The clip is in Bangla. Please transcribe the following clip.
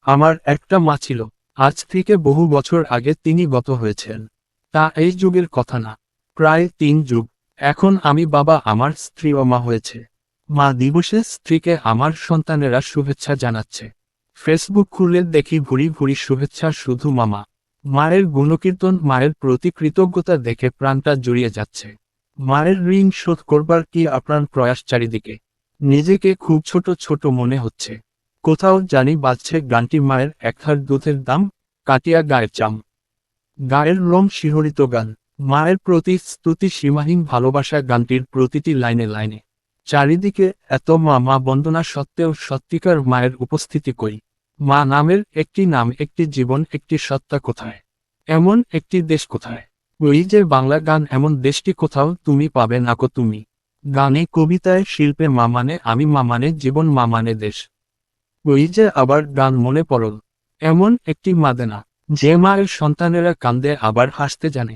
আমার একটা মা ছিল। আজ থেকে বহু বছর আগে তিনি গত হয়েছেন। তা এই যুগের কথা না, প্রায় 3 যুগ। এখন আমি বাবা, আমার স্ত্রী ও মা হয়েছে। মা দিবসে স্ত্রীকে আমার সন্তানেরা শুভেচ্ছা জানাচ্ছে। ফেসবুক খুলে দেখি ভুরি ভুরি শুভেচ্ছা, শুধু মামা। মায়ের গুণকীর্তন, মায়ের প্রতি কৃতজ্ঞতা দেখে প্রাণটা জুড়িয়ে যাচ্ছে। মায়ের ঋণ শোধ করবার কি আপ্রাণ প্রয়াস চারিদিকে। নিজেকে খুব ছোট ছোট মনে হচ্ছে। কোথাও জানি বাজছে গানটি, মায়ের একথার দুধের দাম, কাটিয়া গায়ের চাম। গায়ের লোম শিহরিত গান, মায়ের প্রতি স্তুতি, সীমাহীন ভালোবাসা গানটির প্রতিটি লাইনে লাইনে। চারিদিকে এত মা মা বন্দনা সত্ত্বেও সত্যিকার মায়ের উপস্থিতি কই? মা নামের একটি নাম, একটি জীবন, একটি সত্তা কোথায়? এমন একটি দেশ কোথায়? ওই যে বাংলা গান, এমন দেশটি কোথাও তুমি পাবে নাকো তুমি। গানে, কবিতায়, শিল্পে মা মানে আমি, মা মানে জীবন, মা মানে দেশ। ওই যে আবার গান মনে পড়ল, এমন একটি মা দেনা, যে মায়ের সন্তানেরা কান্দে আবার হাসতে জানে।